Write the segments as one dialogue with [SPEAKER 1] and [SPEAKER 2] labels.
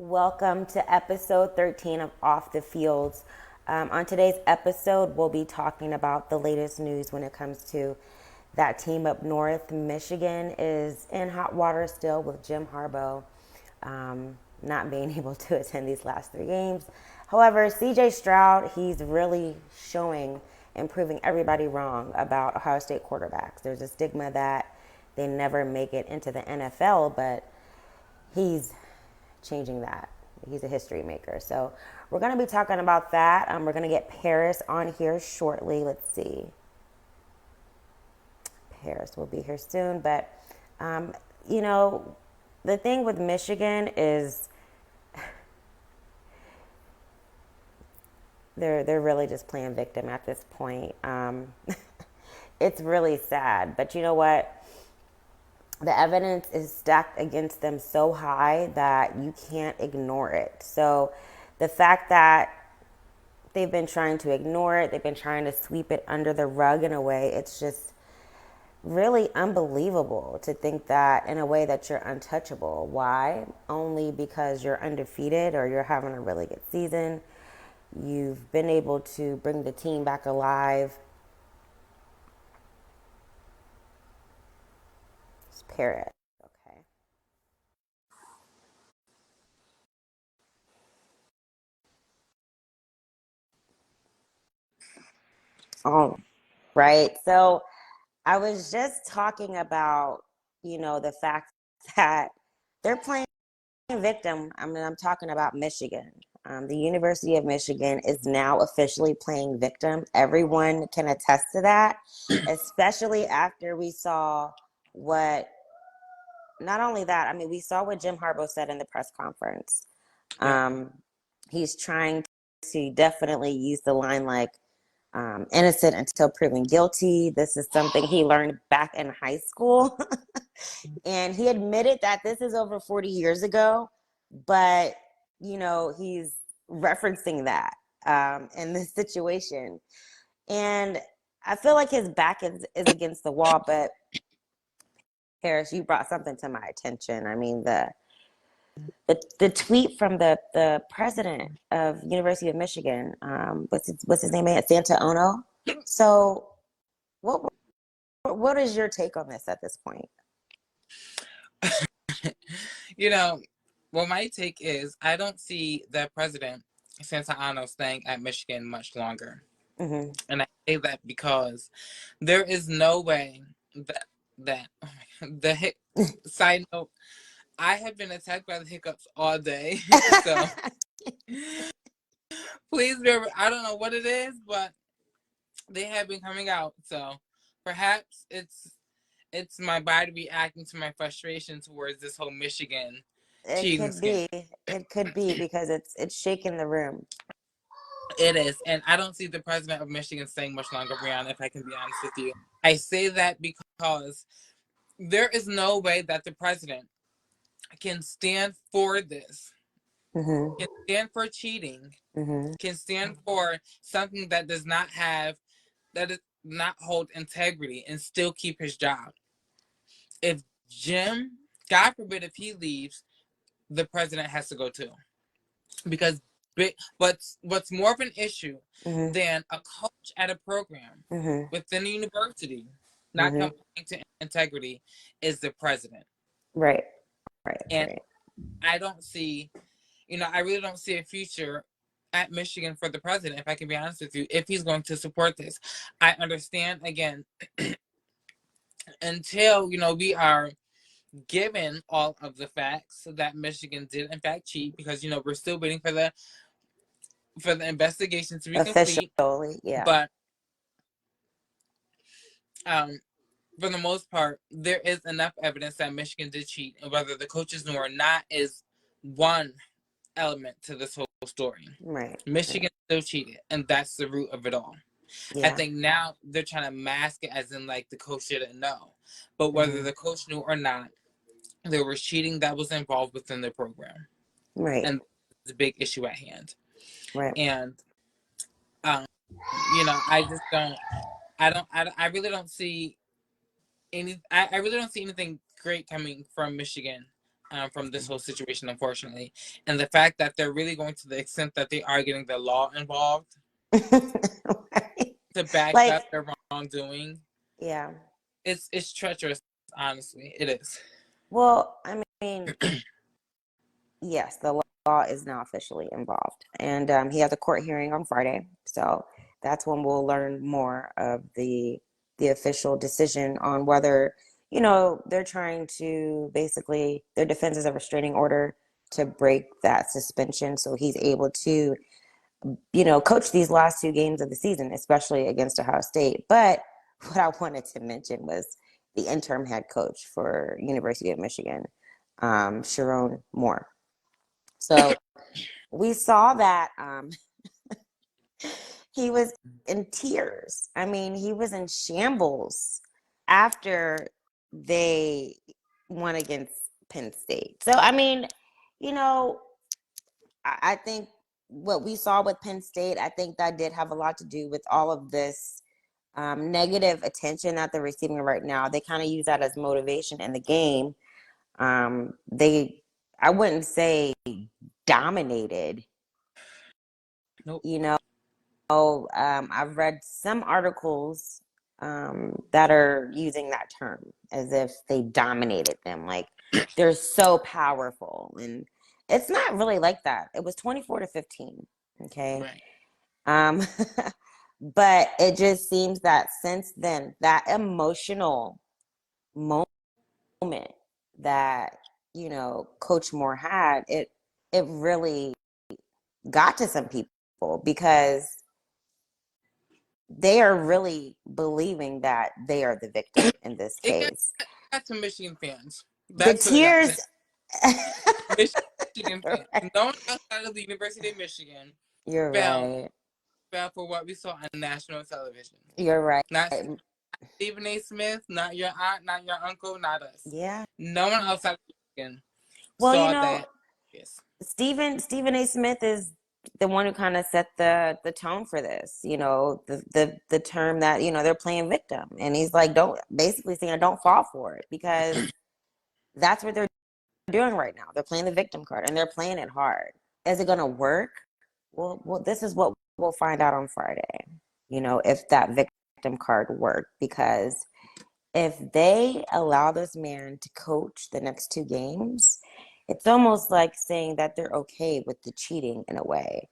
[SPEAKER 1] Welcome to episode 13 of Off the Fields. On today's episode, we'll be talking about the latest news when it comes to that team up north. Michigan is in hot water still with Jim Harbaugh not being able to attend these last three games. However, CJ Stroud, he's really showing and proving everybody wrong about Ohio State quarterbacks. There's a stigma that they never make it into the NFL, but he's changing that. He's a history maker. So we're going to be talking about that. We're going to get Paris on here shortly. Let's see. Paris will be here soon. But, the thing with Michigan is they're really just playing victim at this point. It's really sad. But you know what? The evidence is stacked against them so high that you can't ignore it. So the fact that they've been trying to ignore it, they've been trying to sweep it under the rug in a way, it's just really unbelievable to think that in a way that you're untouchable. Why? Only because you're undefeated or you're having a really good season. You've been able to bring the team back alive. Parrot. Okay. Oh, right. So I was just talking about, the fact that they're playing victim. I'm talking about Michigan. The University of Michigan is now officially playing victim. Everyone can attest to that, especially after we saw what, not only that, we saw what Jim Harbaugh said in the press conference. He's trying to definitely use the line like, innocent until proven guilty. This is something he learned back in high school. And he admitted that this is over 40 years ago, but, he's referencing that in this situation. And I feel like his back is against the wall, but Harris, you brought something to my attention. The tweet from the president of University of Michigan, what's his name? Santa Ono. So, what is your take on this at this point?
[SPEAKER 2] Well, my take is I don't see the president Santana staying at Michigan much longer, and I say that because there is no way that side note. I have been attacked by the hiccups all day, so please remember. I don't know what it is, but they have been coming out. So perhaps it's my body reacting to my frustration towards this whole Michigan cheating scandal.
[SPEAKER 1] It could be because it's shaking the room.
[SPEAKER 2] It is, and I don't see the president of Michigan staying much longer, Brianna, if I can be honest with you. I say that because there is no way that the president can stand for this, can stand for cheating, can stand for something that does not hold integrity and still keep his job. If Jim, God forbid, if he leaves, the president has to go too, because what's more of an issue than a coach at a program within the university not coming to integrity is the president.
[SPEAKER 1] Right.
[SPEAKER 2] And I don't see, I really don't see a future at Michigan for the president, if I can be honest with you, if he's going to support this. I understand, again, until, we are given all of the facts that Michigan did in fact cheat, because, we're still waiting for the investigation to be complete.
[SPEAKER 1] Yeah.
[SPEAKER 2] But for the most part, there is enough evidence that Michigan did cheat, and whether the coaches knew or not is one element to this whole story.
[SPEAKER 1] Right.
[SPEAKER 2] Michigan still cheated, and that's the root of it all. Yeah. I think now they're trying to mask it as in like the coach didn't know. But whether the coach knew or not, there was cheating that was involved within the program.
[SPEAKER 1] Right.
[SPEAKER 2] And it's a big issue at hand.
[SPEAKER 1] Right.
[SPEAKER 2] And I just don't I really don't see I really don't see anything great coming from Michigan from this whole situation, unfortunately. And the fact that they're really going to the extent that they are getting the law involved
[SPEAKER 1] Right.
[SPEAKER 2] to back
[SPEAKER 1] Like,
[SPEAKER 2] up their wrongdoing,
[SPEAKER 1] yeah.
[SPEAKER 2] it's treacherous, honestly. It is.
[SPEAKER 1] Well, I mean, yes, the law is now officially involved. And he has a court hearing on Friday. So that's when we'll learn more of the official decision on whether, they're trying to basically, their defense is a restraining order to break that suspension so he's able to, coach these last 2 games of the season, especially against Ohio State. But what I wanted to mention was the interim head coach for University of Michigan, Sherrone Moore. So we saw that he was in tears. I mean, he was in shambles after they won against Penn State. So, I mean, I think what we saw with Penn State, I think that did have a lot to do with all of this negative attention that they're receiving right now. They kind of use that as motivation in the game. I wouldn't say dominated.
[SPEAKER 2] Nope.
[SPEAKER 1] I've read some articles that are using that term as if they dominated them, like they're so powerful, and it's not really like that. It was 24-15, okay?
[SPEAKER 2] Right.
[SPEAKER 1] But it just seems that since then, that emotional moment that Coach Moore had, it really got to some people because they are really believing that they are the victim in this
[SPEAKER 2] It
[SPEAKER 1] case.
[SPEAKER 2] got to Michigan fans.
[SPEAKER 1] The
[SPEAKER 2] That's what it got
[SPEAKER 1] tears.
[SPEAKER 2] to. Michigan fans.
[SPEAKER 1] Right.
[SPEAKER 2] No one outside of the University of Michigan
[SPEAKER 1] You're
[SPEAKER 2] fell
[SPEAKER 1] right.
[SPEAKER 2] for what we saw on national television.
[SPEAKER 1] You're right.
[SPEAKER 2] Not Stephen A. Smith, not your aunt, not your uncle, not us.
[SPEAKER 1] Yeah.
[SPEAKER 2] No one outside of Michigan
[SPEAKER 1] Well,
[SPEAKER 2] saw that. Yes.
[SPEAKER 1] Stephen A. Smith is the one who kind of set the tone for this. The term that they're playing victim, and he's like, don't basically saying don't fall for it because that's what they're doing right now. They're playing the victim card and they're playing it hard. Is it going to work? Well, this is what we'll find out on Friday. If that victim card worked, because if they allow this man to coach the next 2 games, it's almost like saying that they're okay with the cheating in a way,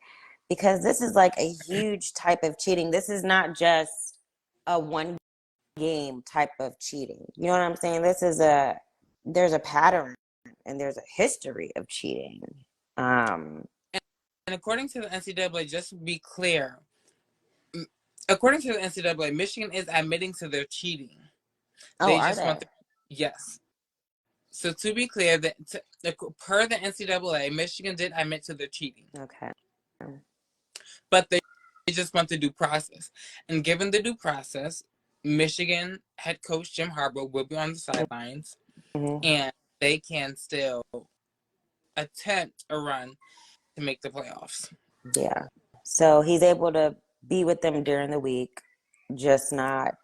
[SPEAKER 1] because this is like a huge type of cheating. This is not just a one game type of cheating. You know what I'm saying? There's a pattern and there's a history of cheating.
[SPEAKER 2] And according to the NCAA, just to be clear, according to the NCAA, Michigan is admitting to their cheating.
[SPEAKER 1] They just
[SPEAKER 2] want yes. So to be clear, per the NCAA, Michigan did admit to their cheating.
[SPEAKER 1] Okay.
[SPEAKER 2] But they just want the due process. And given the due process, Michigan head coach Jim Harbaugh will be on the sidelines, and they can still attempt a run to make the playoffs.
[SPEAKER 1] Yeah. So he's able to be with them during the week, just not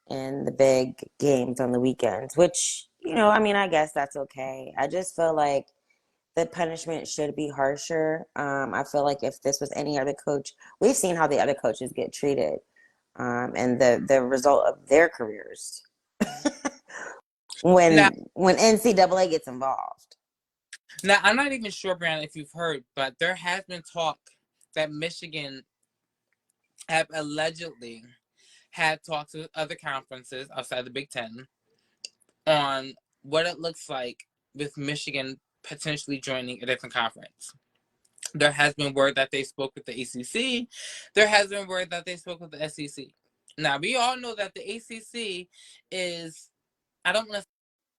[SPEAKER 1] in the big games on the weekends, which, I guess that's okay. I just feel like the punishment should be harsher. I feel like if this was any other coach, we've seen how the other coaches get treated, and the result of their careers when NCAA gets involved.
[SPEAKER 2] Now, I'm not even sure, Brianna, if you've heard, but there has been talk that Michigan have allegedly had talks with other conferences outside the Big Ten on what it looks like with Michigan potentially joining a different conference. There has been word that they spoke with the ACC. There has been word that they spoke with the SEC. Now, we all know that the ACC is, I don't want to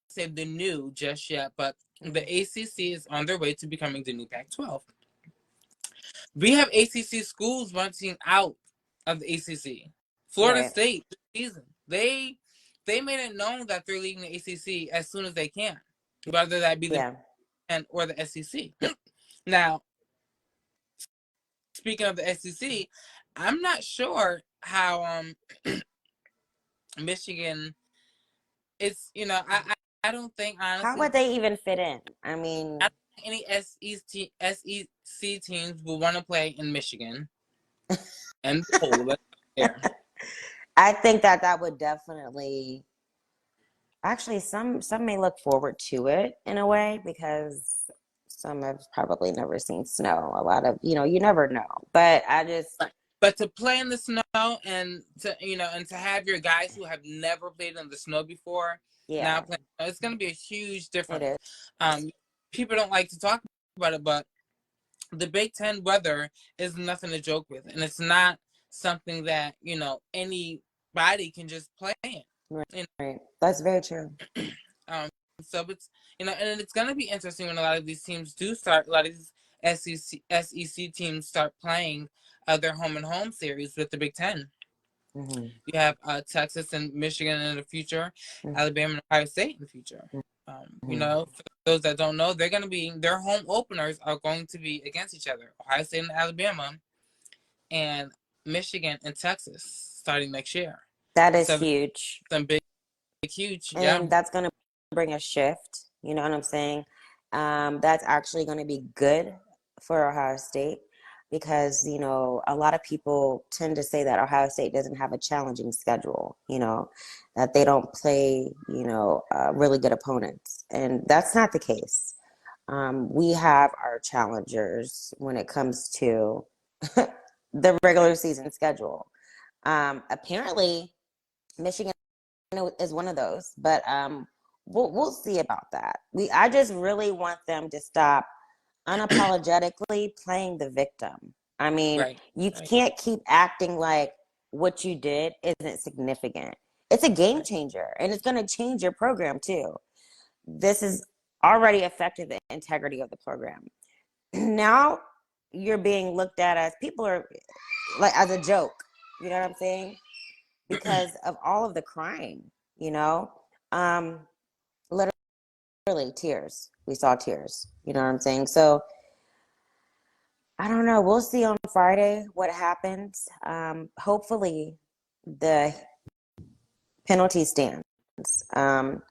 [SPEAKER 2] say the new just yet, but the ACC is on their way to becoming the new Pac-12. We have ACC schools wanting out of the ACC. Florida State this season, they made it known that they're leaving the ACC as soon as they can, whether that be the or the SEC. Now, speaking of the SEC, I'm not sure how Michigan is. I I don't think,
[SPEAKER 1] How
[SPEAKER 2] honestly,
[SPEAKER 1] would they even fit in? I mean,
[SPEAKER 2] I don't think any SEC teams will want to play in Michigan and the poll. Let's there.
[SPEAKER 1] I think that would definitely. Actually, some may look forward to it in a way because some have probably never seen snow. A lot of, you never know. But I just,
[SPEAKER 2] But to play in the snow and to have your guys who have never played in the snow before now
[SPEAKER 1] yeah,
[SPEAKER 2] playing, it's going to be a huge
[SPEAKER 1] it
[SPEAKER 2] difference.
[SPEAKER 1] is.
[SPEAKER 2] People don't like to talk about it, but the Big Ten weather is nothing to joke with, and it's not something that anybody can just play in.
[SPEAKER 1] Right, right. That's very true.
[SPEAKER 2] Um, so it's and it's gonna be interesting when a lot of these teams do start. A lot of these SEC teams start playing their home and home series with the Big Ten.
[SPEAKER 1] Mm-hmm.
[SPEAKER 2] You have Texas and Michigan in the future, Alabama and Ohio State in the future.
[SPEAKER 1] Mm-hmm.
[SPEAKER 2] For those that don't know, they're gonna be their home openers are going to be against each other. Ohio State and Alabama, and Michigan and Texas starting next year.
[SPEAKER 1] That is
[SPEAKER 2] So
[SPEAKER 1] huge.
[SPEAKER 2] some big, huge, yeah.
[SPEAKER 1] And that's going to bring a shift. You know what I'm saying? That's actually going to be good for Ohio State because, a lot of people tend to say that Ohio State doesn't have a challenging schedule, that they don't play, really good opponents. And that's not the case. We have our challengers when it comes to the regular season schedule. Apparently, Michigan is one of those, but we'll see about that. I just really want them to stop unapologetically playing the victim. I mean,
[SPEAKER 2] Right.
[SPEAKER 1] you
[SPEAKER 2] Right.
[SPEAKER 1] can't keep acting like what you did isn't significant. It's a game
[SPEAKER 2] Right.
[SPEAKER 1] changer, and it's going to change your program too. This is already affected the integrity of the program. Now you're being looked at as people are like as a joke. You know what I'm saying? Because of all of the crying, you know, um, literally tears. We saw tears. You know what I'm saying? So I don't know. We'll see on Friday what happens. Hopefully, the penalty stands. Um,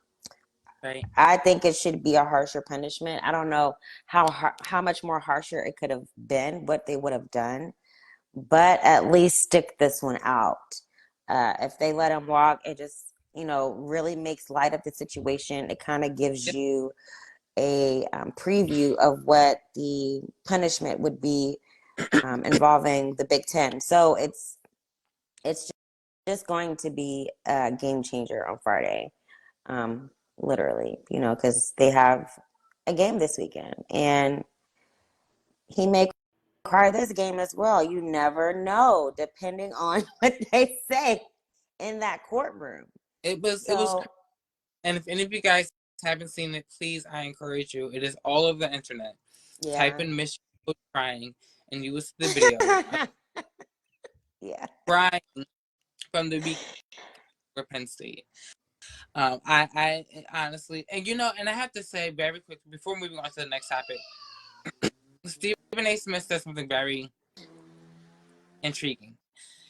[SPEAKER 2] Right.
[SPEAKER 1] I think it should be a harsher punishment. I don't know how much more harsher it could have been, what they would have done, but at least stick this one out. If they let him walk, it just really makes light of the situation. It kind of gives you a preview of what the punishment would be involving the Big Ten. So it's just going to be a game changer on Friday, literally, because they have a game this weekend, and he may cry this game as well. You never know, depending on what they say in that courtroom.
[SPEAKER 2] It was,
[SPEAKER 1] So
[SPEAKER 2] and if any of you guys haven't seen it, please, I encourage you. It is all over the internet. Type
[SPEAKER 1] yeah.
[SPEAKER 2] in Michigan crying, and you will see the video.
[SPEAKER 1] Yeah.
[SPEAKER 2] Crying from the week for Penn State. I honestly, and I have to say very quick before moving on to the next topic, Stephen A. Smith said something very intriguing.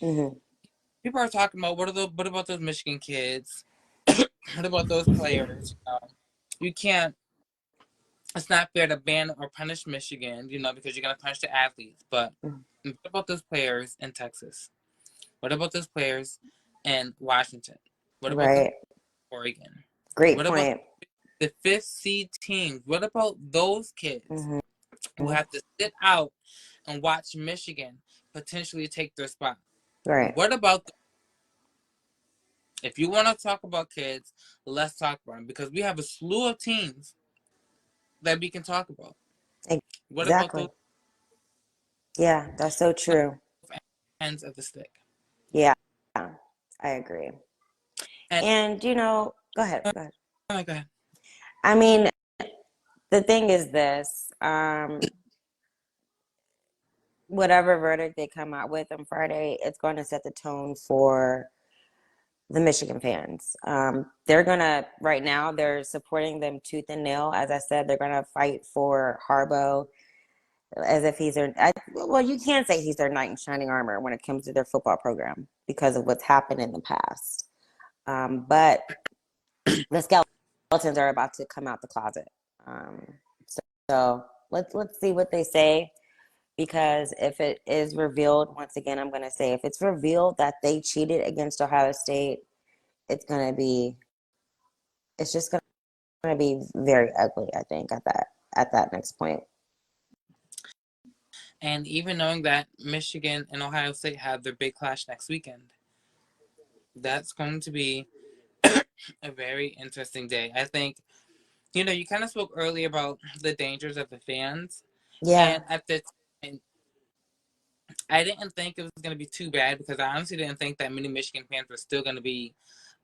[SPEAKER 1] Mm-hmm.
[SPEAKER 2] People are talking about what about those Michigan kids? What about those players? You can't. It's not fair to ban or punish Michigan, because you're gonna punish the athletes. But what about those players in Texas? What about those players in Washington? What about those
[SPEAKER 1] Right.
[SPEAKER 2] Oregon?
[SPEAKER 1] Great
[SPEAKER 2] What about
[SPEAKER 1] point.
[SPEAKER 2] the fifth seed teams? What about those kids
[SPEAKER 1] Mm-hmm.
[SPEAKER 2] who have to sit out and watch Michigan potentially take their spot?
[SPEAKER 1] Right.
[SPEAKER 2] What about if you want to talk about kids, let's talk about them because we have a slew of teams that we can talk about. What about
[SPEAKER 1] Exactly.
[SPEAKER 2] those
[SPEAKER 1] Yeah, that's so true.
[SPEAKER 2] ends of the stick?
[SPEAKER 1] Yeah, I agree.
[SPEAKER 2] And
[SPEAKER 1] And go ahead. Go ahead.
[SPEAKER 2] oh, go ahead.
[SPEAKER 1] I mean, the thing is this: whatever verdict they come out with on Friday, it's going to set the tone for the Michigan fans. They're gonna right now. They're supporting them tooth and nail. As I said, they're gonna fight for Harbaugh as if he's their. Well, you can't say he's their knight in shining armor when it comes to their football program because of what's happened in the past. But the skeleton. skeletons are about to come out the closet. So let's see what they say, because if it is revealed, once again, I'm going to say, if it's revealed that they cheated against Ohio State, it's just going to be very ugly, I think, at that next point.
[SPEAKER 2] And even knowing that Michigan and Ohio State have their big clash next weekend, that's going to be a very interesting day. I think, you kind of spoke earlier about the dangers of the fans.
[SPEAKER 1] Yeah.
[SPEAKER 2] And at the time, I didn't think it was going to be too bad, because I honestly didn't think that many Michigan fans were still going to be,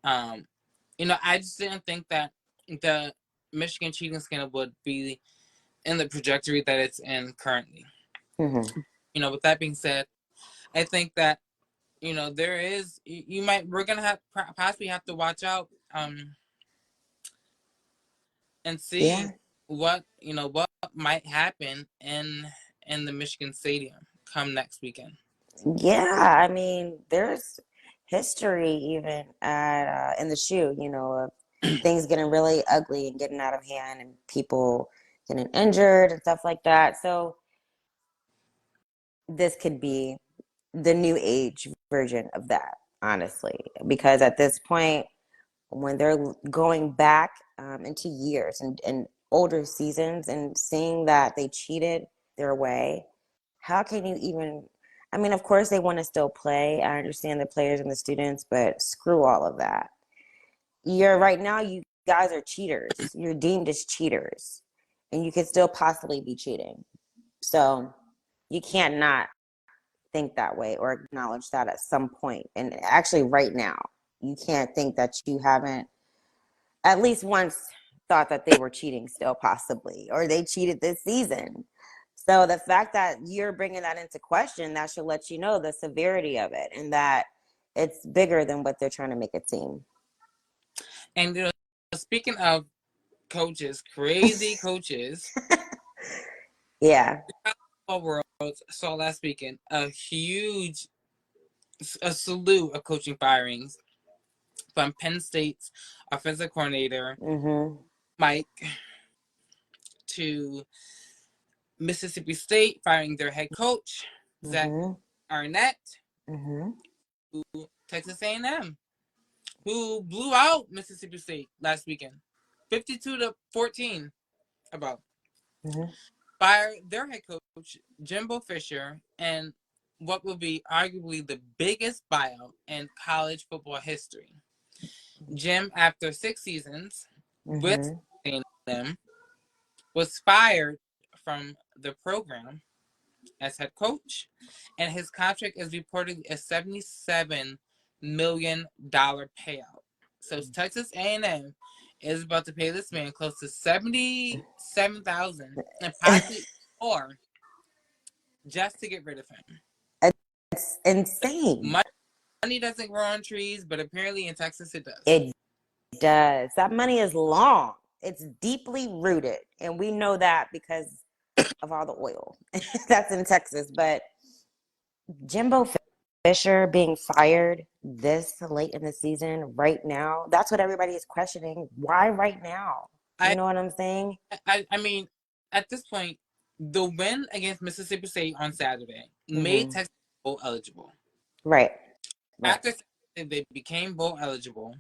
[SPEAKER 2] I just didn't think that the Michigan cheating scandal would be in the trajectory that it's in currently.
[SPEAKER 1] Mm-hmm.
[SPEAKER 2] With that being said, I think that, there is, we're going to possibly have to watch out, and see
[SPEAKER 1] Yeah.
[SPEAKER 2] what might happen in the Michigan Stadium come next weekend.
[SPEAKER 1] Yeah, I mean, there's history even at in the shoe, of things getting really ugly and getting out of hand and people getting injured and stuff like that. So this could be the new age version of that, honestly, because at this point, when they're going back into years and older seasons and seeing that they cheated their way, how can you even? I mean, of course, they want to still play. I understand the players and the students, but screw all of that. Right now, you guys are cheaters. You're deemed as cheaters, and you could still possibly be cheating. So you can't not think that way or acknowledge that at some point. And actually, right now, you can't think that you haven't at least once thought that they were cheating still, possibly, or they cheated this season. So the fact that you're bringing that into question, that should let you know the severity of it and that it's bigger than what they're trying to make it seem.
[SPEAKER 2] And speaking of coaches, crazy coaches,
[SPEAKER 1] Yeah.
[SPEAKER 2] the college world saw last weekend a slew of coaching firings, from Penn State's offensive coordinator
[SPEAKER 1] Mm-hmm.
[SPEAKER 2] Mike, to Mississippi State firing their head coach Zach
[SPEAKER 1] Mm-hmm.
[SPEAKER 2] Arnett,
[SPEAKER 1] Mm-hmm.
[SPEAKER 2] to Texas A&M, who blew out Mississippi State last weekend, 52-14. About
[SPEAKER 1] Mm-hmm.
[SPEAKER 2] fire their head coach Jimbo Fisher, and what will be arguably the biggest buyout in college football history. Jim, after 6 seasons with
[SPEAKER 1] Mm-hmm.
[SPEAKER 2] A&M, was fired from the program as head coach, and his contract is reportedly a $77 million payout. So Texas A&M is about to pay this man close to $77,000 and possibly more just to get rid of him.
[SPEAKER 1] It's insane.
[SPEAKER 2] Money doesn't grow on trees, but apparently in Texas it does.
[SPEAKER 1] It does. That money is long. It's deeply rooted, and we know that because of all the oil that's in Texas. But Jimbo Fisher being fired this late in the season, right now, that's what everybody is questioning. Why right now? You know what I'm saying?
[SPEAKER 2] I mean, at this point, the win against Mississippi State on Saturday made Texas bowl eligible.
[SPEAKER 1] Right.
[SPEAKER 2] After they became bowl eligible,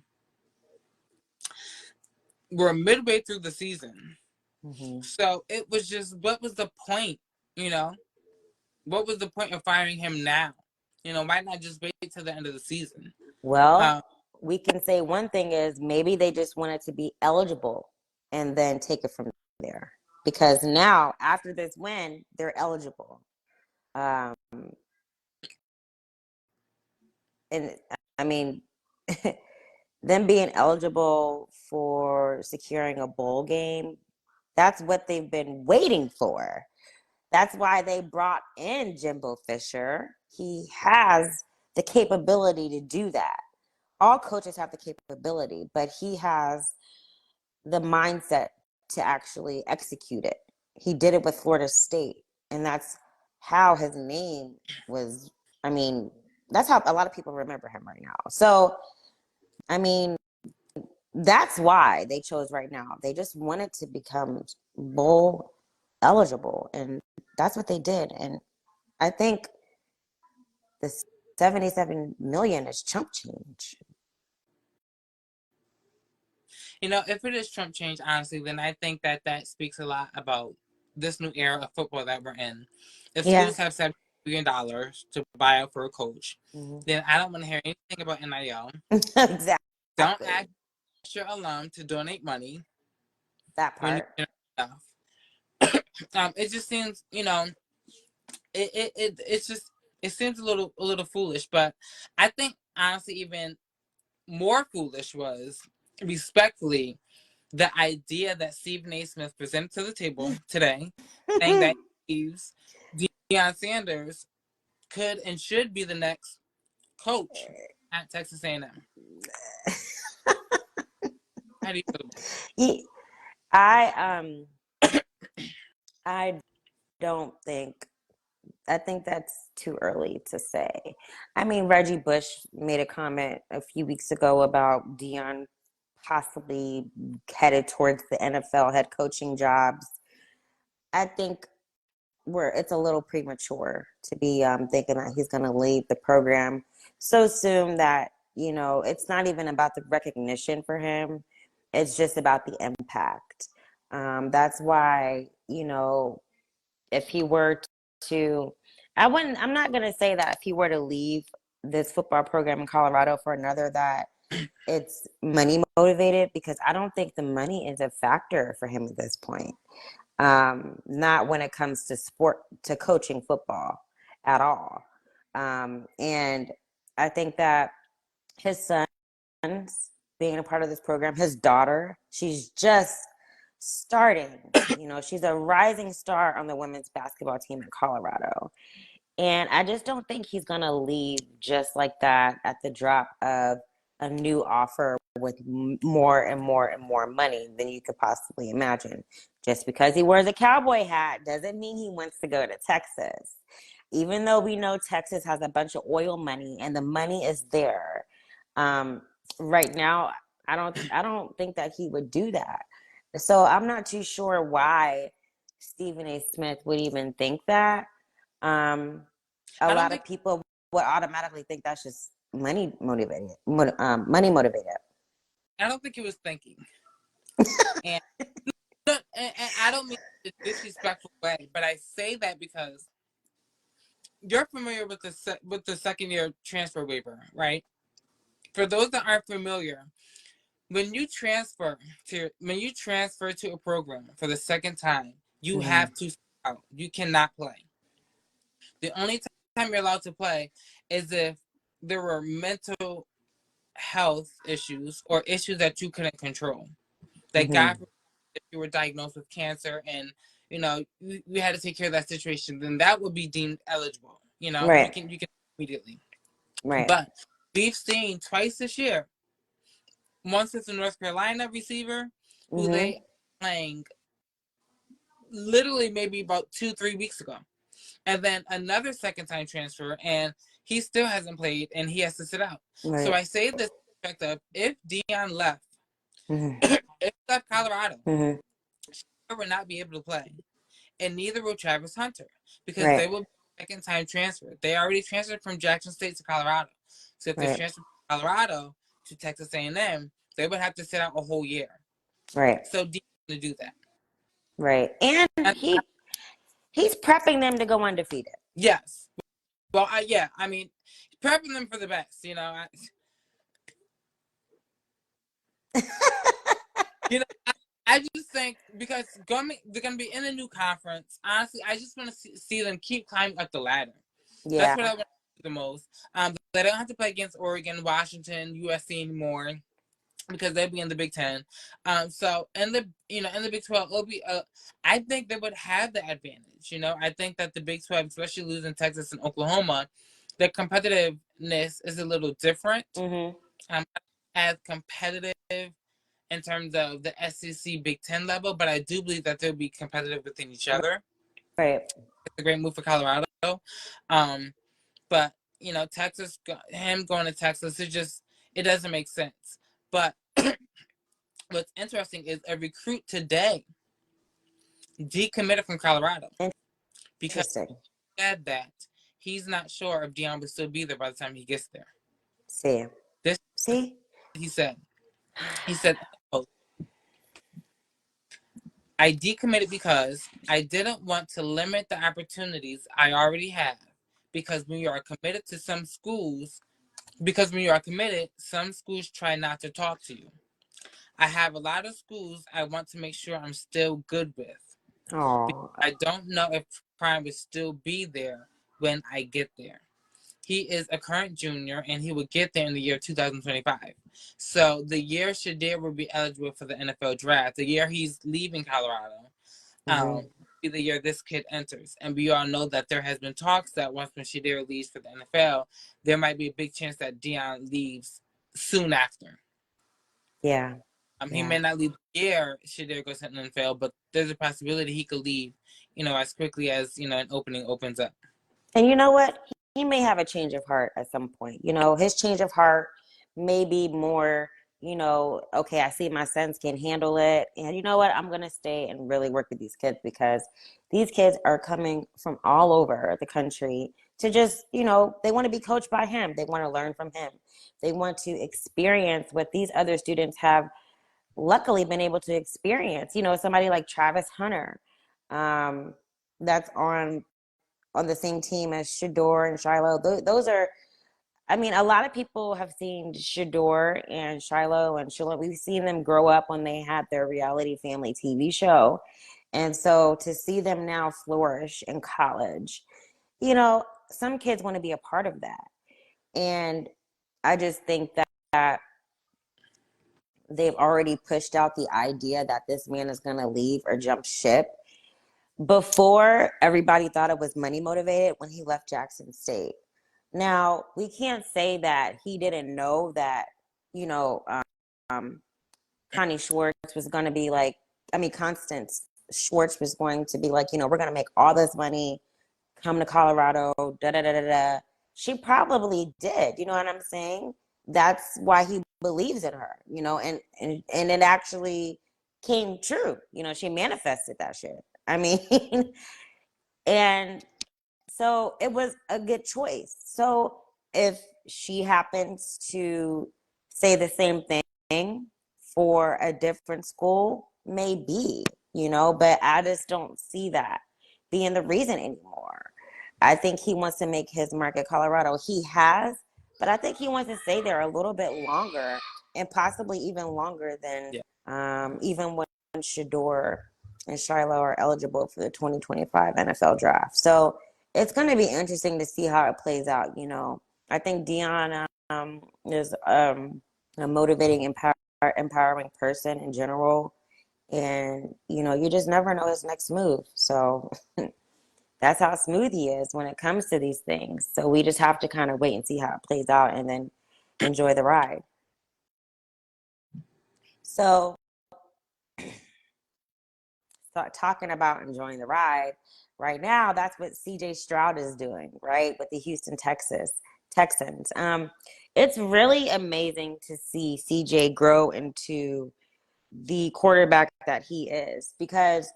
[SPEAKER 2] we're midway through the season.
[SPEAKER 1] Mm-hmm.
[SPEAKER 2] So it was just, what was the point? What was the point of firing him now? Why not just wait till the end of the season?
[SPEAKER 1] Well, we can say one thing is maybe they just wanted to be eligible and then take it from there. Because now, after this win, they're eligible. And I mean, them being eligible for securing a bowl game, that's what they've been waiting for. That's why they brought in Jimbo Fisher. He has the capability to do that. All coaches have the capability, but he has the mindset to actually execute it. He did it with Florida State, and that's how his name was. I mean, that's how a lot of people remember him right now. So, I mean, that's why they chose right now. They just wanted to become bowl eligible, and that's what they did. And I think the 77 million is chump change.
[SPEAKER 2] You know, if it is Trump change, honestly, then I think that that speaks a lot about this new era of football that we're in. If
[SPEAKER 1] Yeah.
[SPEAKER 2] schools have $7 billion to buy out for a coach,
[SPEAKER 1] Mm-hmm.
[SPEAKER 2] then I don't want to hear anything about NIL.
[SPEAKER 1] Exactly.
[SPEAKER 2] Don't ask your alum to donate money
[SPEAKER 1] That
[SPEAKER 2] when you
[SPEAKER 1] part.
[SPEAKER 2] get enough. It just seems, you know, it's just it seems a little foolish. But I think honestly, even more foolish was respectfully the idea that Stephen A. Smith presented to the table today, saying that he believes Deion Sanders could and should be the next coach at Texas A&M. How do you feel about
[SPEAKER 1] He, I I don't think. I think that's too early to say. I mean, Reggie Bush made a comment a few weeks ago about Deion possibly headed towards the NFL head coaching jobs. I think it's a little premature to be thinking that he's going to leave the program so soon. That it's not even about the recognition for him; it's just about the impact. That's why if he were to, I'm not going to say that if he were to leave this football program in Colorado for another, that it's money motivated, because I don't think the money is a factor for him at this point. Not when it comes to coaching football at all. And I think that his son's being a part of this program, his daughter, she's just starting. She's a rising star on the women's basketball team in Colorado. And I just don't think he's going to leave just like that at the drop of a new offer with more and more and more money than you could possibly imagine. Just because he wears a cowboy hat doesn't mean he wants to go to Texas. Even though we know Texas has a bunch of oil money and the money is there. Right now, I don't think that he would do that. So I'm not too sure why Stephen A. Smith would even think that. A
[SPEAKER 2] I don't
[SPEAKER 1] lot
[SPEAKER 2] think
[SPEAKER 1] of people would automatically think that's just money motivated. Money motivated.
[SPEAKER 2] I don't think he was thinking. And, and I don't mean in a disrespectful way, but I say that because you're familiar with the second year transfer waiver, right? For those that aren't familiar, when you transfer to a program for the second time, you
[SPEAKER 1] Mm-hmm.
[SPEAKER 2] have to sit out. You cannot play. The only time you're allowed to play is if there were mental health issues or issues that you couldn't control. That God,
[SPEAKER 1] Mm-hmm.
[SPEAKER 2] if you were diagnosed with cancer and you had to take care of that situation, then that would be deemed eligible. You
[SPEAKER 1] Right.
[SPEAKER 2] can immediately.
[SPEAKER 1] Right.
[SPEAKER 2] But we've seen twice this year. Once it's a North Carolina receiver who
[SPEAKER 1] Mm-hmm.
[SPEAKER 2] they playing literally maybe about 2-3 weeks ago, and then another second time transfer, and he still hasn't played, and he has to sit out.
[SPEAKER 1] Right.
[SPEAKER 2] So I say this perspective: if Deion left,
[SPEAKER 1] Mm-hmm.
[SPEAKER 2] if he left Colorado,
[SPEAKER 1] Mm-hmm.
[SPEAKER 2] he would not be able to play, and neither will Travis Hunter, because
[SPEAKER 1] Right.
[SPEAKER 2] they will be second time transfer. They already transferred from Jackson State to Colorado, so if they
[SPEAKER 1] Right.
[SPEAKER 2] transfer from Colorado to Texas A&M, they would have to sit out a whole year.
[SPEAKER 1] Right.
[SPEAKER 2] So Deion's to do that.
[SPEAKER 1] Right. And
[SPEAKER 2] And,
[SPEAKER 1] he's prepping them to go undefeated.
[SPEAKER 2] yes. Well, I mean, prepping them for the best. I just think because they're gonna be in a new conference. Honestly, I just want to see them keep climbing up the ladder. That's
[SPEAKER 1] Yeah.
[SPEAKER 2] what I want the most. They don't have to play against Oregon, Washington, USC anymore because they'll be in the Big Ten. So in the Big 12, it'll be. I think they would have the advantage. I think that the Big 12, especially losing Texas and Oklahoma, the competitiveness is a little different.
[SPEAKER 1] Mm-hmm.
[SPEAKER 2] As competitive in terms of the SEC Big Ten level, but I do believe that they'll be competitive within each other.
[SPEAKER 1] Right.
[SPEAKER 2] It's a great move for Colorado. But Texas, him going to Texas, it doesn't make sense. But what's interesting is a recruit today decommitted from Colorado because
[SPEAKER 1] Interesting.
[SPEAKER 2] he said that he's not sure if Deion will still be there by the time he gets there.
[SPEAKER 1] See.
[SPEAKER 2] This
[SPEAKER 1] See?
[SPEAKER 2] he said. He said, oh, I decommitted because I didn't want to limit the opportunities I already have. Because when you are committed to some schools, some schools try not to talk to you. I have a lot of schools I want to make sure I'm still good with.
[SPEAKER 1] Oh.
[SPEAKER 2] I don't know if Prime will still be there when I get there. He is a current junior, and he will get there in the year 2025. So the year Shadir will be eligible for the NFL draft, the year he's leaving Colorado,
[SPEAKER 1] Mm-hmm.
[SPEAKER 2] be the year this kid enters. And we all know that there has been talks that once when Shadir leaves for the NFL, there might be a big chance that Deion leaves soon after.
[SPEAKER 1] Yeah.
[SPEAKER 2] He may not leave the year Shadir goes to the NFL, but there's a possibility he could leave, as quickly as, an opening opens up.
[SPEAKER 1] And you know what? He may have a change of heart at some point. His change of heart may be more, okay, I see my sons can handle it. And you know what? I'm going to stay and really work with these kids because these kids are coming from all over the country to just, they want to be coached by him. They want to learn from him. They want to experience what these other students have luckily been able to experience. Somebody like Travis Hunter, that's on the same team as Shador and Shiloh. Those are, a lot of people have seen Shador and Shiloh and Shiloh. We've seen them grow up when they had their reality family TV show. And so to see them now flourish in college, some kids want to be a part of that. And I just think that they've already pushed out the idea that this man is going to leave or jump ship before everybody thought it was money motivated when he left Jackson State. Now, we can't say that he didn't know that, Connie Schwartz was going to be like, Constance Schwartz was going to be like, we're going to make all this money, come to Colorado, da da da da da. She probably did, you know what I'm saying? That's why he believes in her, and it actually came true. She manifested that shit. And so it was a good choice. So if she happens to say the same thing for a different school, maybe, but I just don't see that being the reason anymore. I think he wants to make his mark at Colorado. He has, but I think he wants to stay there a little bit longer and possibly even longer than even when Shador and Shiloh are eligible for the 2025 NFL draft. So it's going to be interesting to see how it plays out. I think Deion is a motivating, empowering person in general. And, you just never know his next move. So that's how smooth he is when it comes to these things. So we just have to kind of wait and see how it plays out and then enjoy the ride. So talking about enjoying the ride right now, that's what CJ Stroud is doing, right, with the Houston Texans. It's really amazing to see CJ grow into the quarterback that he is because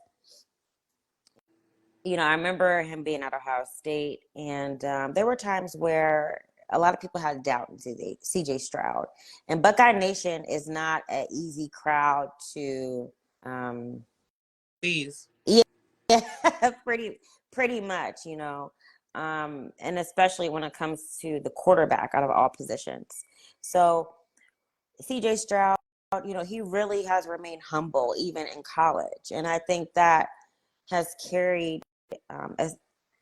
[SPEAKER 1] I remember him being at Ohio State, and there were times where a lot of people had doubt in CJ Stroud. And Buckeye Nation is not an easy crowd to
[SPEAKER 2] Please.
[SPEAKER 1] Yeah, pretty much, and especially when it comes to the quarterback out of all positions. So CJ Stroud, he really has remained humble even in college, and I think that has carried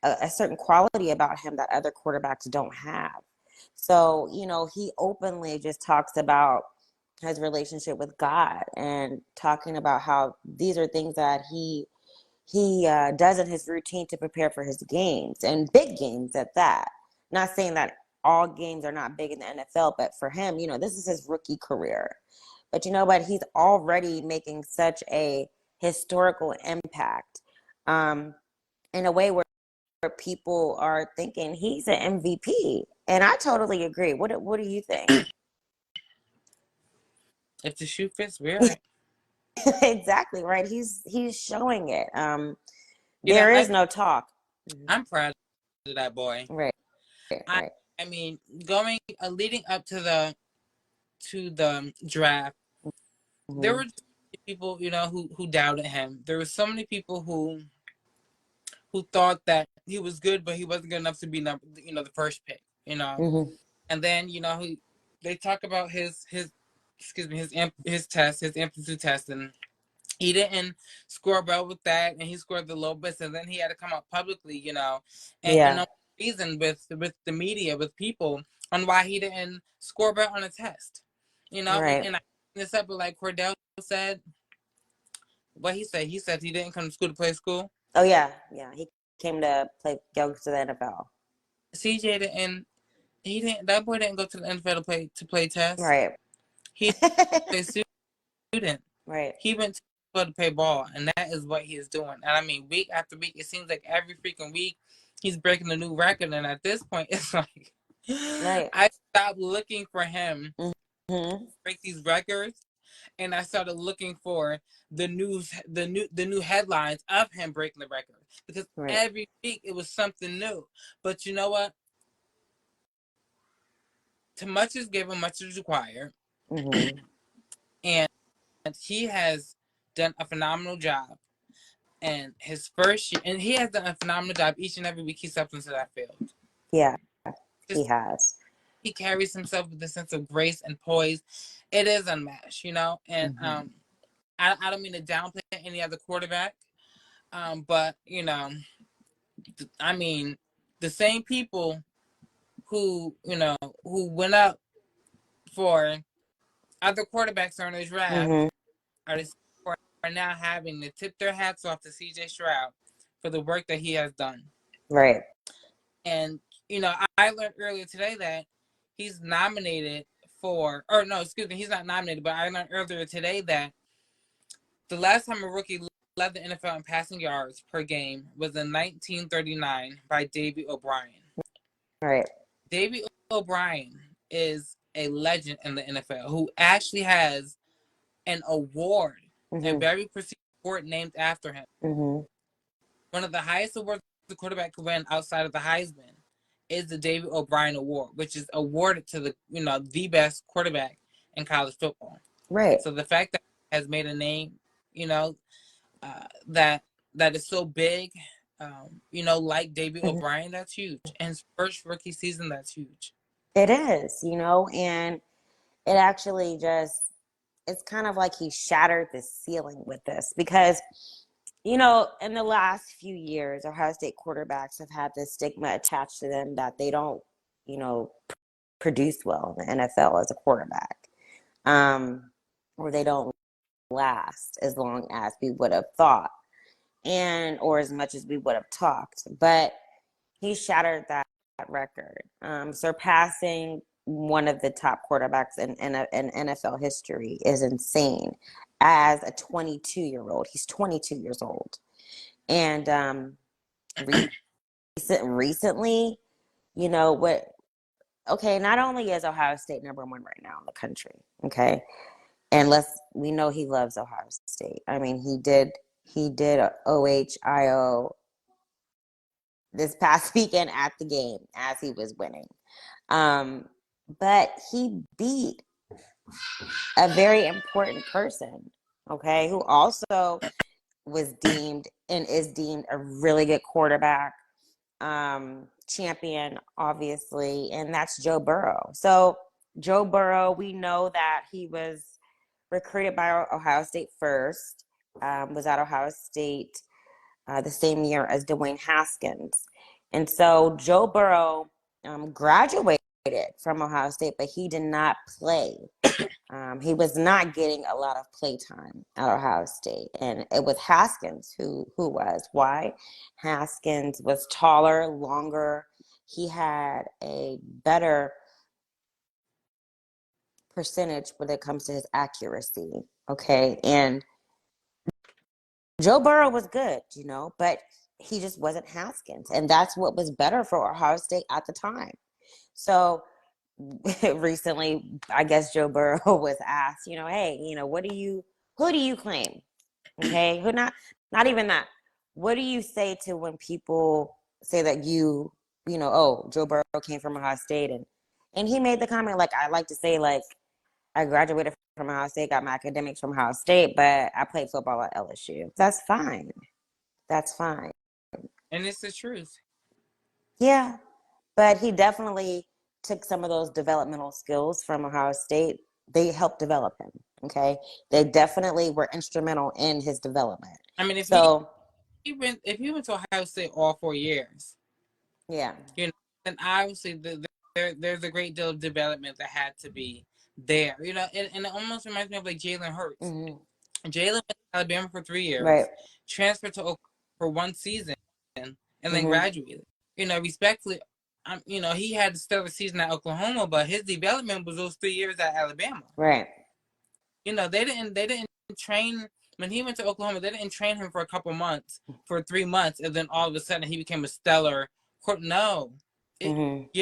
[SPEAKER 1] a certain quality about him that other quarterbacks don't have. So he openly just talks about his relationship with God and talking about how these are things that he does in his routine to prepare for his games and big games at that. Not saying that all games are not big in the NFL, but for him, this is his rookie career. But but he's already making such a historical impact in a way where people are thinking he's an MVP. And I totally agree. What do you think?
[SPEAKER 2] If the shoe fits, wear it.
[SPEAKER 1] exactly right. He's showing it.
[SPEAKER 2] You know,
[SPEAKER 1] There is no talk.
[SPEAKER 2] I'm proud of that boy.
[SPEAKER 1] Right,
[SPEAKER 2] I
[SPEAKER 1] right.
[SPEAKER 2] I mean, going leading up to the draft, there
[SPEAKER 1] Mm-hmm.
[SPEAKER 2] were people, you know, who doubted him. There were so many people who thought that he was good, but he wasn't good enough to be the first pick. You know,
[SPEAKER 1] Mm-hmm.
[SPEAKER 2] and then they talk about his excuse me his test, his amplitude test, and he didn't score well with that, and he scored the low bits, and then he had to come out publicly, and
[SPEAKER 1] Yeah.
[SPEAKER 2] reason with the media, with people, on why he didn't score well on a test,
[SPEAKER 1] Right.
[SPEAKER 2] and I this up, but like Cordell said, what he said he didn't come to school to play school.
[SPEAKER 1] Oh yeah, yeah. He came to go to the NFL.
[SPEAKER 2] CJ didn't. He didn't. That boy didn't go to the NFL to play tests.
[SPEAKER 1] Right.
[SPEAKER 2] He a student.
[SPEAKER 1] Right.
[SPEAKER 2] He went to school to play ball, and that is what he is doing. And I mean, week after week, it seems like every freaking week he's breaking a new record. And at this point, it's like
[SPEAKER 1] Right.
[SPEAKER 2] I stopped looking for him
[SPEAKER 1] Mm-hmm.
[SPEAKER 2] to break these records, and I started looking for the new headlines of him breaking the record, because
[SPEAKER 1] Right.
[SPEAKER 2] every week it was something new. But you know what? Too much is given, much is required,
[SPEAKER 1] Mm-hmm.
[SPEAKER 2] and he has done a phenomenal job. And his first year, and he has done a phenomenal job each and every week he steps into that field.
[SPEAKER 1] Yeah, he
[SPEAKER 2] Just
[SPEAKER 1] has.
[SPEAKER 2] he carries himself with a sense of grace and poise. It is unmatched, And
[SPEAKER 1] Mm-hmm.
[SPEAKER 2] I don't mean to downplay any other quarterback, but I mean, the same people who went up for other quarterbacks during the draft
[SPEAKER 1] Mm-hmm.
[SPEAKER 2] are the same who are now having to tip their hats off to CJ Stroud for the work that he has done.
[SPEAKER 1] Right.
[SPEAKER 2] And I learned earlier today that he's nominated for, or no, excuse me, he's not nominated, but I learned earlier today that the last time a rookie led the NFL in passing yards per game was in 1939 by Davey O'Brien.
[SPEAKER 1] Right.
[SPEAKER 2] Davey O'Brien is a legend in the NFL who actually has an award, a
[SPEAKER 1] Mm-hmm.
[SPEAKER 2] very prestigious award named after him.
[SPEAKER 1] Mm-hmm.
[SPEAKER 2] One of the highest awards the quarterback could win outside of the Heisman is the David O'Brien Award, which is awarded to the best quarterback in college football.
[SPEAKER 1] Right.
[SPEAKER 2] So the fact that he has made a name, you know, that is so big, like David
[SPEAKER 1] Mm-hmm.
[SPEAKER 2] O'Brien, that's huge. And his first rookie season, that's huge.
[SPEAKER 1] It is, and it actually it's kind of like he shattered the ceiling with this because, in the last few years, Ohio State quarterbacks have had this stigma attached to them that they don't, produce well in the NFL as a quarterback, or they don't last as long as we would have thought, or as much as we would have talked. But he shattered that record, surpassing one of the top quarterbacks in NFL history is insane. As a 22-year-old, he's 22 years old, and recently, what? Okay, not only is Ohio State number one right now in the country, okay, and we know he loves Ohio State. I mean, he did a OHIO this past weekend at the game as he was winning. But he beat a very important person, okay, who also was deemed and is deemed a really good quarterback, champion, obviously, and that's Joe Burrow. So Joe Burrow, we know that he was recruited by Ohio State first, was at Ohio State the same year as Dwayne Haskins. And so Joe Burrow graduated from Ohio State, but he did not play. He was not getting a lot of play time at Ohio State. And it was Haskins who was. Why? Haskins was taller, longer. He had a better percentage when it comes to his accuracy. Okay. And Joe Burrow was good, but he just wasn't Haskins. And that's what was better for Ohio State at the time. So recently, I guess Joe Burrow was asked, hey, what do you who do you claim? Okay, who not even that. What do you say to when people say that you know, oh, Joe Burrow came from Ohio State and he made the comment like I like to say like I graduated from Ohio State, got my academics from Ohio State, but I played football at LSU. That's fine. That's fine.
[SPEAKER 2] And it's the truth.
[SPEAKER 1] Yeah, but he definitely took some of those developmental skills from Ohio State. They helped develop him. Okay, they definitely were instrumental in his development.
[SPEAKER 2] I mean,
[SPEAKER 1] So
[SPEAKER 2] if he went to Ohio State all 4 years,
[SPEAKER 1] yeah,
[SPEAKER 2] you know, then obviously there's a great deal of development that had to be there. You know, and it almost reminds me of like Jalen Hurts.
[SPEAKER 1] mm-hmm.
[SPEAKER 2] Jalen went to Alabama for 3 years,
[SPEAKER 1] Right,
[SPEAKER 2] transferred to Oklahoma for 1 season, and then
[SPEAKER 1] mm-hmm.
[SPEAKER 2] graduated. You know, respectfully, you know, he had a stellar season at Oklahoma, but his development was those 3 years at Alabama.
[SPEAKER 1] Right.
[SPEAKER 2] You know, they didn't train when he went to Oklahoma. They didn't train him for a couple months, for 3 months, and then all of a sudden he became a stellar. No,
[SPEAKER 1] Mm-hmm.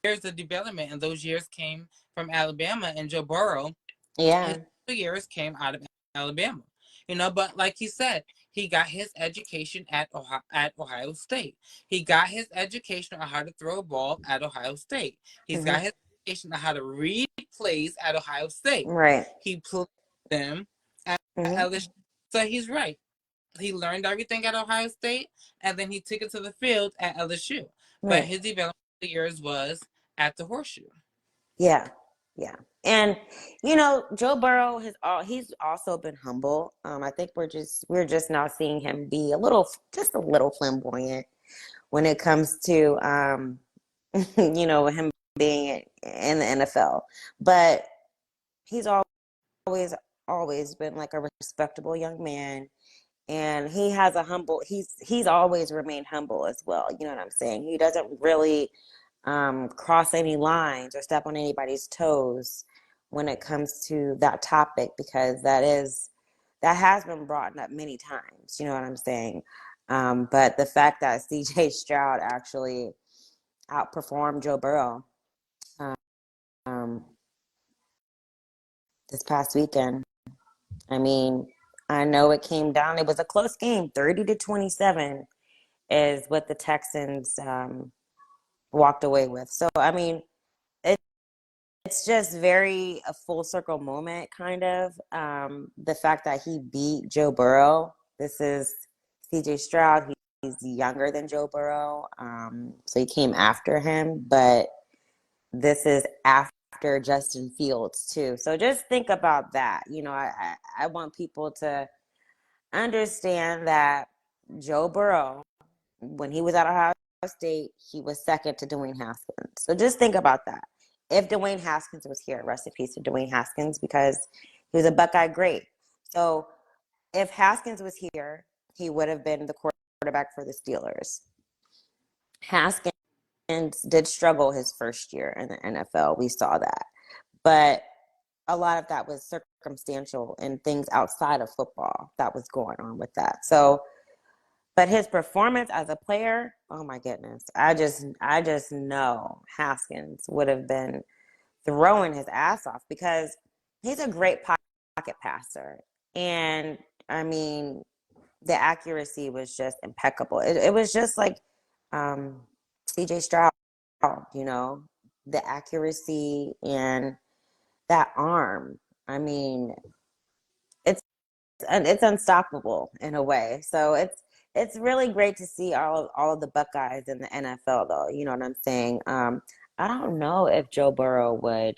[SPEAKER 2] years of development, and those years came from Alabama. And Joe Burrow, his
[SPEAKER 1] Yeah.
[SPEAKER 2] 2 years came out of Alabama. You know, but like he said, he got his education at Ohio State. He got his education on how to throw a ball at Ohio State. He's
[SPEAKER 1] Mm-hmm.
[SPEAKER 2] got his education on how to read plays at Ohio State.
[SPEAKER 1] Right.
[SPEAKER 2] He played them at
[SPEAKER 1] Mm-hmm.
[SPEAKER 2] LSU. So he's right. He learned everything at Ohio State, and then he took it to the field at LSU. But
[SPEAKER 1] Right.
[SPEAKER 2] his development years was at the Horseshoe.
[SPEAKER 1] Yeah. Yeah. And you know, Joe Burrow he's also been humble. I think we're just now seeing him be just a little flamboyant when it comes to you know, him being in the NFL. But he's always always been like a respectable young man, and he has a humble he's always remained humble as well. You know what I'm saying? He doesn't really cross any lines or step on anybody's toes when it comes to that topic, because that has been brought up many times. You know what I'm saying? But the fact that CJ Stroud actually outperformed Joe Burrow um, this past weekend, I mean, I know it came down. It was a close game, 30-27 is what the Texans walked away with. So I mean, it's just very a full circle moment, kind of. The fact that he beat Joe Burrow. This is CJ Stroud. He's younger than Joe Burrow, so he came after him. But this is after Justin Fields too. So just think about that. You know, I want people to understand that Joe Burrow, when he was at Ohio State, he was second to Dwayne Haskins. So just think about that. If Dwayne Haskins was here, rest in peace to Dwayne Haskins, because he was a Buckeye great. So if Haskins was here, he would have been the quarterback for the Steelers. Haskins did struggle his first year in the NFL. We saw that. But a lot of that was circumstantial and things outside of football that was going on with that. So, but his performance as a player, oh my goodness, I just know Haskins would have been throwing his ass off, because he's a great pocket passer. And I mean, the accuracy was just impeccable. It was just like CJ Stroud, you know, the accuracy and that arm. I mean, it's unstoppable in a way. So it's really great to see all of the Buckeyes in the NFL, though. You know what I'm saying? I don't know if Joe Burrow would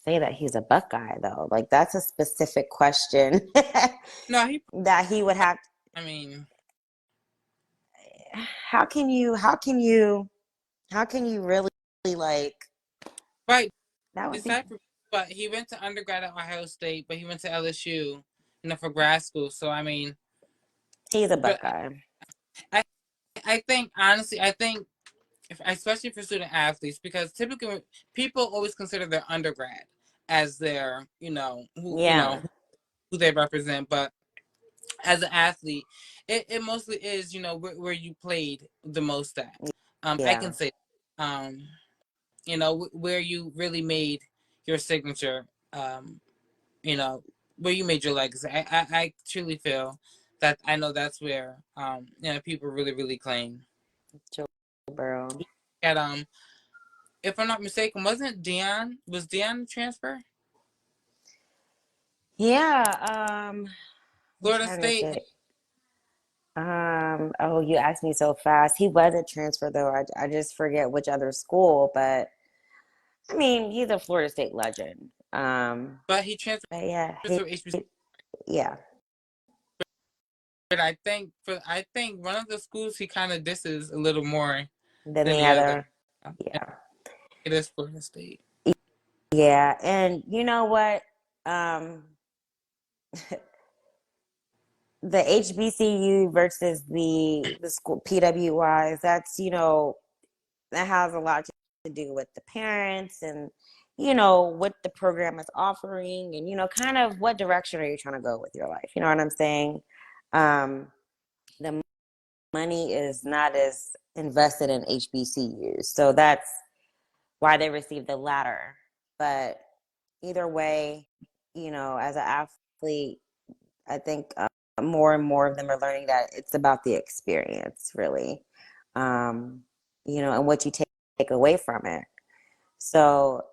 [SPEAKER 1] say that he's a Buckeye, though. Like, that's a specific question
[SPEAKER 2] No, he.
[SPEAKER 1] that he would have.
[SPEAKER 2] I mean,
[SPEAKER 1] How can you really, like,
[SPEAKER 2] right.
[SPEAKER 1] that would be,
[SPEAKER 2] Decipher. But he went to undergrad at Ohio State, but he went to LSU, you know, for grad school. So I mean,
[SPEAKER 1] he's a
[SPEAKER 2] but
[SPEAKER 1] Buckeye.
[SPEAKER 2] I I think honestly, I think especially for student athletes, because typically people always consider their undergrad as their,
[SPEAKER 1] Yeah,
[SPEAKER 2] who they represent. But as an athlete, it mostly is, where you played the most at. I
[SPEAKER 1] yeah,
[SPEAKER 2] can say, where you really made your signature, you know, where you made your legacy. I truly feel that I know that's where people really, really claim.
[SPEAKER 1] Joe Burrow.
[SPEAKER 2] At if I'm not mistaken, was Deion transfer?
[SPEAKER 1] Yeah. I'm
[SPEAKER 2] Florida
[SPEAKER 1] trying to
[SPEAKER 2] State.
[SPEAKER 1] think. Oh, you asked me so fast. He was a transfer though. I just forget which other school, but I mean, he's a Florida State legend.
[SPEAKER 2] But he transferred
[SPEAKER 1] But yeah,
[SPEAKER 2] to HBC.
[SPEAKER 1] yeah.
[SPEAKER 2] But I think one of the schools he kind of disses a little more
[SPEAKER 1] Than
[SPEAKER 2] than
[SPEAKER 1] the
[SPEAKER 2] the other.
[SPEAKER 1] other.
[SPEAKER 2] And
[SPEAKER 1] Yeah.
[SPEAKER 2] it is Florida State.
[SPEAKER 1] Yeah. And you know what? The HBCU versus the school PWIs, that's, that has a lot to do with the parents and, what the program is offering and, kind of what direction are you trying to go with your life? You know what I'm saying? The money is not as invested in HBCUs. So that's why they receive the latter. But either way, as an athlete, I think more and more of them are learning that it's about the experience, really, and what you take away from it. So,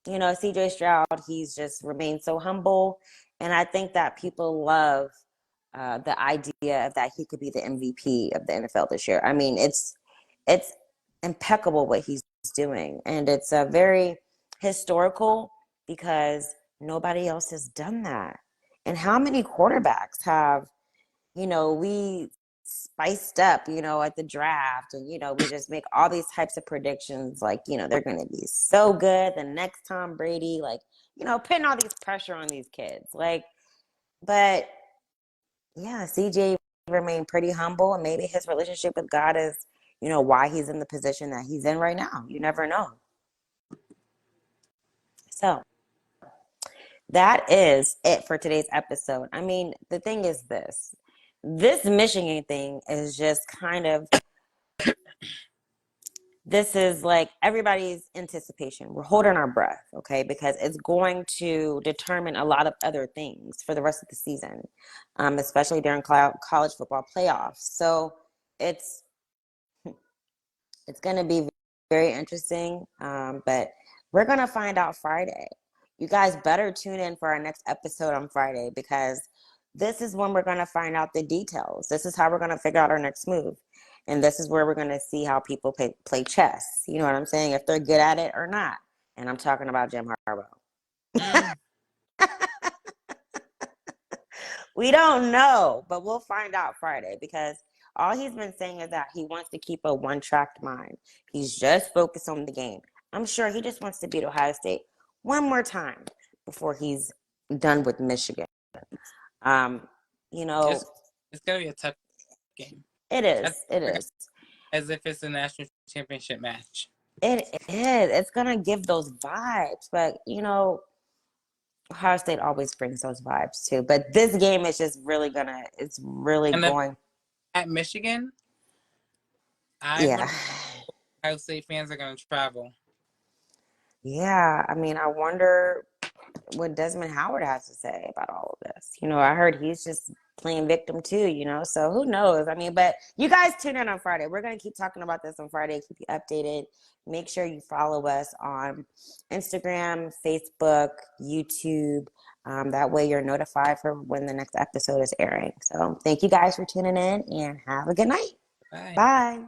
[SPEAKER 1] CJ Stroud, he's just remained so humble. And I think that people love the idea of that he could be the MVP of the NFL this year. I mean, it's impeccable what he's doing. And it's a very historical because nobody else has done that. And how many quarterbacks have, we spiced up, at the draft and, we just make all these types of predictions like, they're going to be so good the next Tom Brady, like, putting all these pressure on these kids. Like, but yeah, CJ remained pretty humble and maybe his relationship with God is, why he's in the position that he's in right now. You never know. So that is it for today's episode. I mean, the thing is this Michigan thing is just kind of, this is like everybody's anticipation. We're holding our breath, okay? Because it's going to determine a lot of other things for the rest of the season, especially during college football playoffs. So it's going to be very interesting, but we're going to find out Friday. You guys better tune in for our next episode on Friday because this is when we're going to find out the details. This is how we're going to figure out our next move. And this is where we're going to see how people play chess. You know what I'm saying? If they're good at it or not. And I'm talking about Jim Harbaugh.
[SPEAKER 2] Mm.
[SPEAKER 1] We don't know, but we'll find out Friday because all he's been saying is that he wants to keep a one-track mind. He's just focused on the game. I'm sure he just wants to beat Ohio State one more time before he's done with Michigan. You know,
[SPEAKER 2] it's gonna be a tough game.
[SPEAKER 1] it is. It is.
[SPEAKER 2] As if it's a national championship match.
[SPEAKER 1] It is. It's gonna give those vibes, but Ohio State always brings those vibes too. But this game is just really gonna. It's really
[SPEAKER 2] and
[SPEAKER 1] going.
[SPEAKER 2] At Michigan,
[SPEAKER 1] Yeah.
[SPEAKER 2] Ohio State fans are gonna travel.
[SPEAKER 1] Yeah. I mean, I wonder what Desmond Howard has to say about all of this. I heard he's just playing victim too, so who knows? I mean, but you guys tune in on Friday. We're going to keep talking about this on Friday, keep you updated. Make sure you follow us on Instagram, Facebook, YouTube. That way you're notified for when the next episode is airing. So thank you guys for tuning in and have a good night.
[SPEAKER 2] Bye.
[SPEAKER 1] Bye.